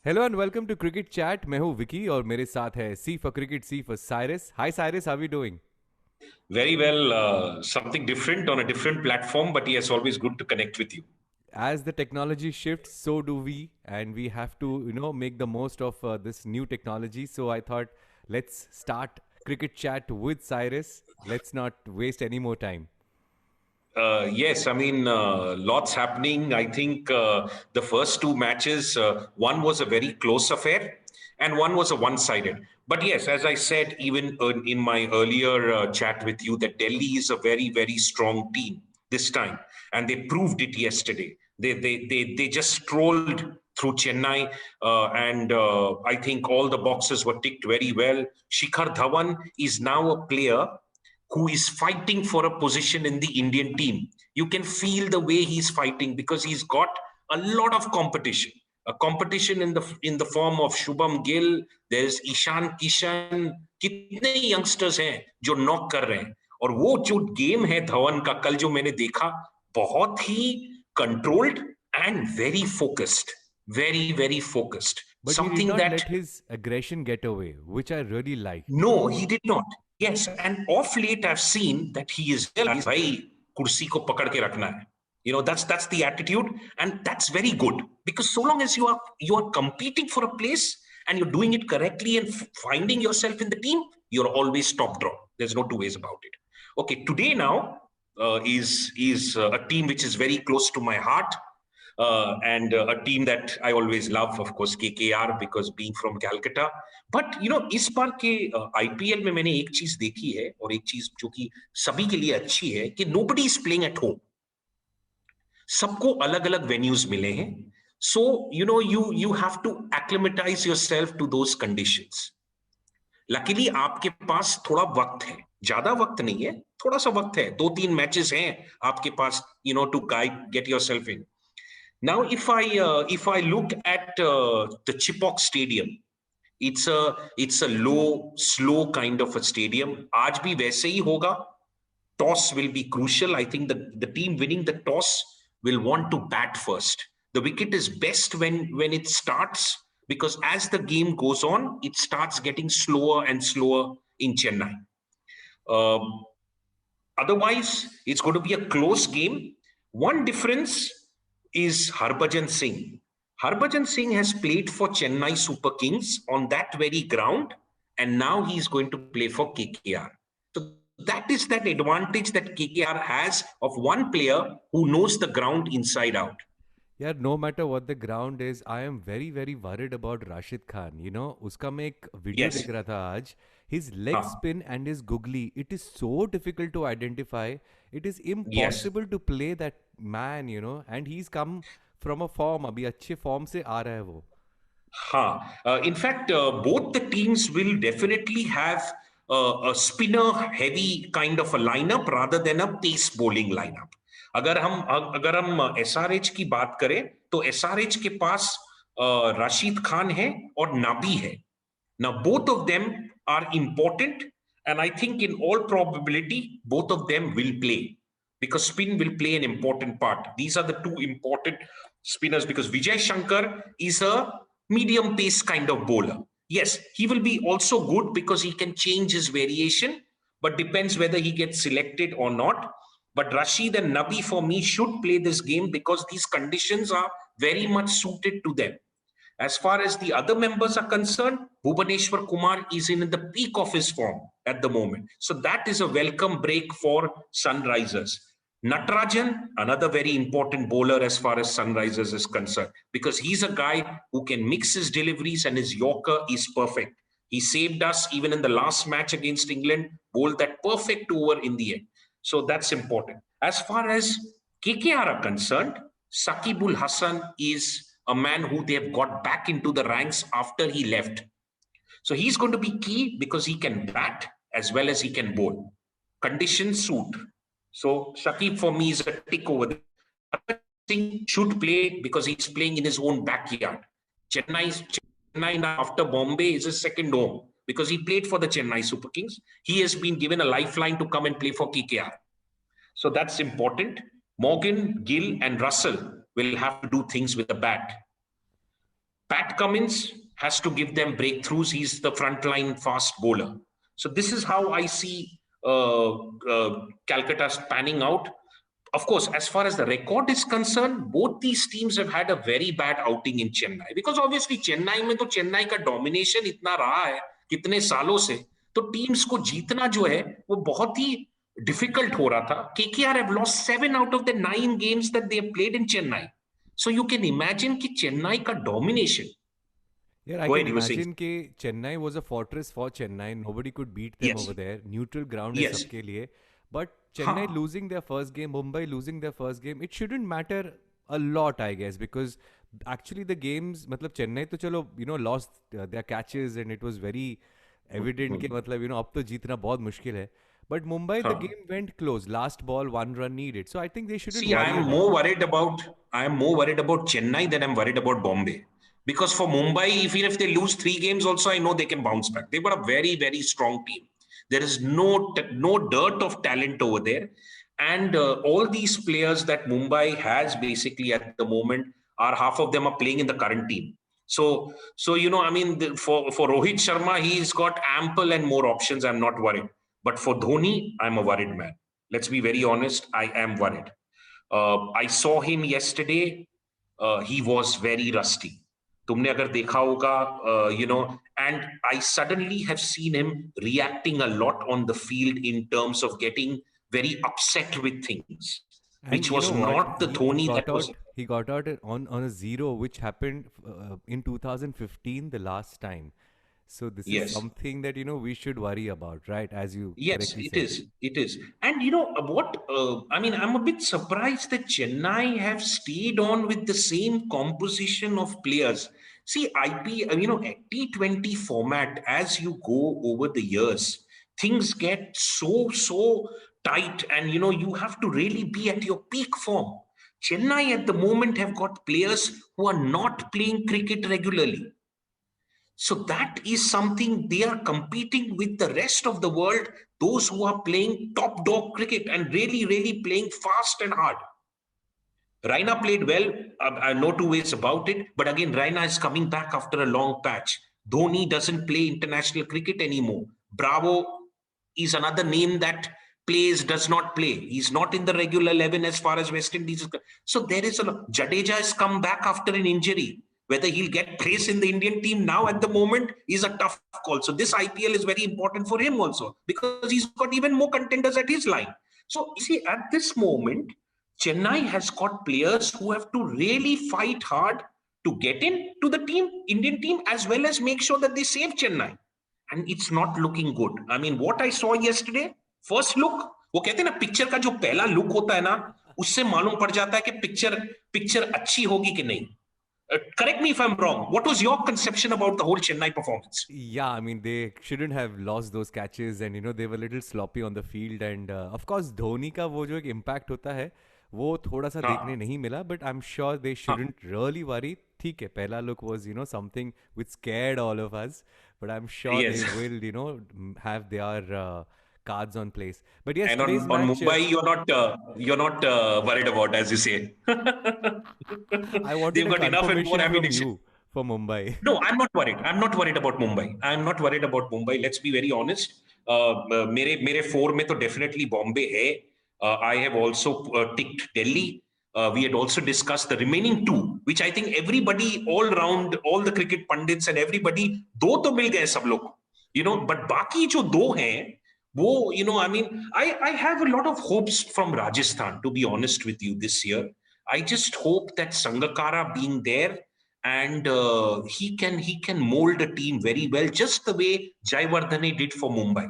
Hello and welcome to cricket chat. मैं हूं विकी और मेरे साथ है C for cricket, C for Cyrus. Hi Cyrus, how are you doing? Very well, something different on a different platform, but yes, always good to connect with you. As the technology shifts, so do we, and we have to, make the most of this new technology. So I thought, let's start cricket chat with Cyrus. Let's not waste any more time. Yes, I mean, lots happening. I think the first two matches, one was a very close affair and one was a one-sided. But yes, as I said, even in my earlier chat with you, that Delhi is a very, very strong team this time, and they proved it yesterday. They just strolled through Chennai, and I think all the boxes were ticked very well. Shikhar Dhawan is now a player who is fighting for a position in the Indian team. You can feel the way he's fighting because he's got a lot of competition. A competition in the form of Shubham Gill, there's Ishan Kishan, कितने youngsters हैं जो knock कर रहे हैं। और वो जो game है धवन का कल जो मैंने देखा, बहुत ही controlled and very focused, very very focused, But he did something not that let his aggression get away, which I really liked. no, he did not. Yes, and of late I've seen that he is realized, भाई कुर्सी को पकड़ के रखना है. That's the attitude, and that's very good because so long as you are competing for a place and you're doing it correctly and finding yourself in the team, you're always top draw. There's no two ways about it. Okay, today now is a team which is very close to my heart. And a team that I always love, of course, KKR, because being from Calcutta. But इस बार के IPL में मैंने एक चीज देखी है और एक चीज जो कि सभी के लिए अच्छी है कि nobody is playing at home. सबको अलग अलग वेन्यूज मिले हैं. So you have to acclimatise yourself to those conditions. Luckily आपके पास थोड़ा वक्त है, ज्यादा वक्त नहीं है, थोड़ा सा वक्त है, 2-3 मैचेस हैं आपके पास, to guide get yourself in. Now if I look at the Chipok Stadium, it's a low slow kind of a stadium. आज भी वैसे ही होगा. Toss will be crucial. I think the team winning the toss will want to bat first. The wicket is best when it starts, because as the game goes on it starts getting slower and slower in Chennai. um, Otherwise, it's going to be a close game. One difference is Harbhajan Singh. Harbhajan Singh has played for Chennai Super Kings on that very ground, and now he's going to play for KKR. So that is that advantage that KKR has of one player who knows the ground inside out. यार, no matter what the ground is, I am very very worried about Rashid Khan. उसका मैं एक video Yes. देख रहा था आज. His leg Huh. spin and his googly, it is so difficult to identify. It is Yes. impossible to play that man, and he's come from a form. अभी अच्छे form से आ रहा है वो. Huh. In fact, both the teams will definitely have a spinner heavy kind of a lineup rather than a pace bowling lineup. अगर हम SRH की बात करें तो एसआरएच के पास राशिद खान है और नाबी है. Now both of them are important, and I think in all probability both of them will play, because spin will play an important part. These are the two important spinners, because Vijay Shankar is a medium pace kind of bowler. Yes, he will be also good because he can change his variation, but depends whether he gets selected or not. But Rashid and Nabi for me should play this game because these conditions are very much suited to them. As far as the other members are concerned, Bhubaneswar Kumar is in the peak of his form at the moment. So that is a welcome break for Sunrisers. Natarajan, another very important bowler as far as Sunrisers is concerned, because he's a guy who can mix his deliveries and his Yorker is perfect. He saved us even in the last match against England, bowled that perfect over in the end. So that's important. As far as KKR are concerned, Sakibul Hassan is a man who they have got back into the ranks after he left. So he's going to be key because he can bat as well as he can bowl. Conditions suit. So Shakib for me is a tick over there. Singh should play because he's playing in his own backyard. Chennai after Bombay is his second home because he played for the Chennai Super Kings. He has been given a lifeline to come and play for KKR. So that's important. Morgan, Gill, and Russell will have to do things with the bat. Pat Cummins has to give them breakthroughs. He's the frontline fast bowler. So this is how I see Calcutta panning out. Of course, as far as the record is concerned, both these teams have had a very bad outing in Chennai, because obviously Chennai में तो चेन्नई का domination इतना रहा है कितने सालों से, तो टीम्स को जीतना जो है वो बहुत ही difficult हो रहा था. KKR have lost 7 out of the 9 games that they have played in Chennai. So you can imagine कि चेन्नई का domination. Yeah, I Go can ahead, you were saying. imagine कि Chennai was a fortress for Chennai. Nobody could beat them Yes. over there. Neutral ground है Yes. सबके लिए. But Chennai हाँ. losing their first game, Mumbai losing their first game, it shouldn't matter a lot, I guess, because actually the games, मतलब Chennai तो चलो, lost their catches and it was very evident कि मतलब, अब तो जीतना बहुत मुश्किल है. But Mumbai, the हाँ. game went close. Last ball, 1 run needed. So I think they shouldn't See, worry I am about more it. worried about Chennai than I'm worried about Bombay. Because for Mumbai, even if they lose 3 games, also I know they can bounce back. They've got a very, very strong team. There is no dirt of talent over there, and all these players that Mumbai has basically at the moment are half of them are playing in the current team. So I mean, for Rohit Sharma, he's got ample and more options. I'm not worried. But for Dhoni, I'm a worried man. Let's be very honest. I am worried. I saw him yesterday. He was very rusty. तुमने अगर देखा होगा, and I suddenly have seen him reacting a lot on the field in terms of getting very upset with things, And which you was know what? not the He Dhoni that got was. out. He got out on a zero, which happened in 2015, the last time. So this is Yes. something that we should worry about, right? As you Yes, correctly it said. is. It is. And what? I mean, I'm a bit surprised that Chennai have stayed on with the same composition of players. See, T20 format, as you go over the years, things get so tight, and you have to really be at your peak form. Chennai at the moment have got players who are not playing cricket regularly. So that is something they are competing with the rest of the world, those who are playing top dog cricket and really, really playing fast and hard. Raina played well, no two ways about it. But again, Raina is coming back after a long patch. Dhoni doesn't play international cricket anymore. Bravo is another name that does not play. He's not in the regular 11 as far as West Indies is concerned. So there is Jadeja has come back after an injury. Whether he'll get place in the Indian team now at the moment is a tough call. So this IPL is very important for him also, because he's got even more contenders at his line. So you see, at this moment, Chennai has got players who have to really fight hard to get into the Indian team, as well as make sure that they save Chennai. And it's not looking good. I mean, what I saw yesterday, first look, वो कहते हैं ना, picture का जो पहला look होता है ना, उससे मालूम पड़ जाता है कि पिक्चर अच्छी होगी कि नहीं. Correct me if I'm wrong. What was your conception about the whole Chennai performance? Yeah, I mean, they shouldn't have lost those catches, and they were a little sloppy on the field. And of course, Dhoni का वो जो एक impact होता है, वो थोड़ा सा देखने नहीं मिला. But I'm sure they shouldn't really worry. ठीक है, पहला look was something which scared all of us. But I'm sure Yes. they will have their cards on place. But yes, And today's on match. Mumbai, you're not worried about, as you say. I wanted They've a got enough and more confirmation from ammunition. you for Mumbai. No, I'm not worried. I'm not worried about Mumbai. I'm not worried about Mumbai. Let's be very honest. मेरे 4 में तो definitely Bombay है. I have also ticked Delhi. We had also discussed the remaining 2, which I think everybody all round, all the cricket pundits and everybody, 2 तो मिल गए सब लोग. But बाकी जो 2 हैं, वो, I mean, I have a lot of hopes from Rajasthan, to be honest with you, this year. I just hope that Sangakkara being there, and he can mold a team very well, just the way Jayawardene did for Mumbai.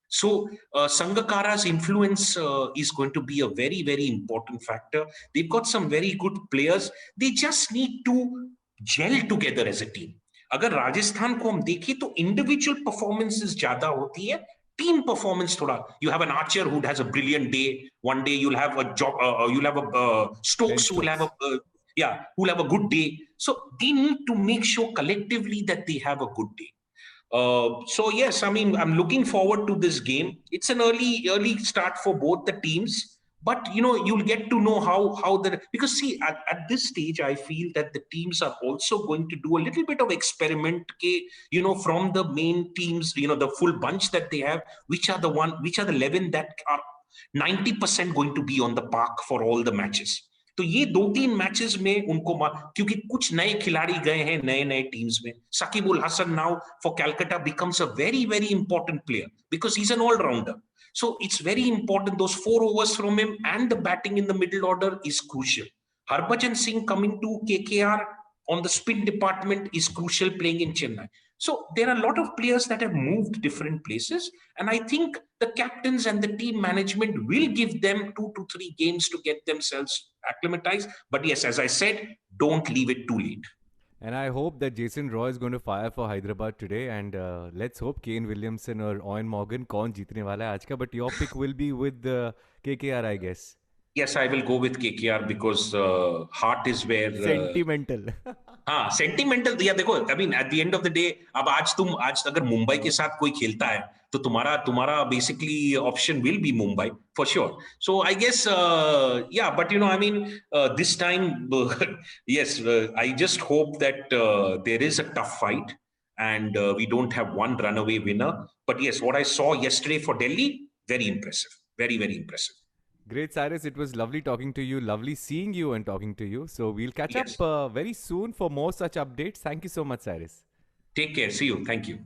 So Sangakkara's influence is going to be a very, very important factor. They've got some very good players. They just need to gel together as a team. अगर राजस्थान को हम देखें तो individual performances ज्यादा होती है, team performance thoda. You have an Archer who has a brilliant day. One day you'll have a Stokes who will have who'll have a good day. So they need to make sure collectively that they have a good day. So yes, I mean, I'm looking forward to this game. It's an early start for both the teams, but you'll get to know how the, because see, at this stage I feel that the teams are also going to do a little bit of experiment, from the main teams, the full bunch that they have, which are the 11 that are 90% going to be on the park for all the matches. तो ये 2-3 matches में उनको, क्योंकि कुछ नए खिलाड़ी गए हैं नए नए टीम्स में. Saqib Ul Hasan now for Calcutta becomes a very very important player because he's an all-rounder. So it's very important. Those 4 overs from him and the batting in the middle order is crucial. Harbhajan Singh coming to KKR on the spin department is crucial, playing in Chennai. So there are a lot of players that have moved different places, and I think the captains and the team management will give them 2 to 3 games to get themselves acclimatized. But yes, as I said, don't leave it too late. And I hope that Jason Roy is going to fire for Hyderabad today. And let's hope Kane Williamson or Owen Morgan कौन जीतने वाला है आज का. But your pick will be with KKR, I guess. Yes, I will go with KKR because heart is where. Sentimental. हाँ, sentimental. या देखो, I mean at the end of the day, अब आज अगर मुंबई के साथ कोई खेलता है तो तुम्हारा basically option will be Mumbai for sure. So I guess, yeah, but I mean this time, yes, I just hope that there is a tough fight and we don't have one runaway winner. But yes, what I saw yesterday for Delhi, very impressive, very very impressive. Great, Cyrus. It was lovely talking to you. Lovely seeing you and talking to you. So we'll catch Yes, up very soon for more such updates. Thank you so much, Cyrus. take care, see you, thank you.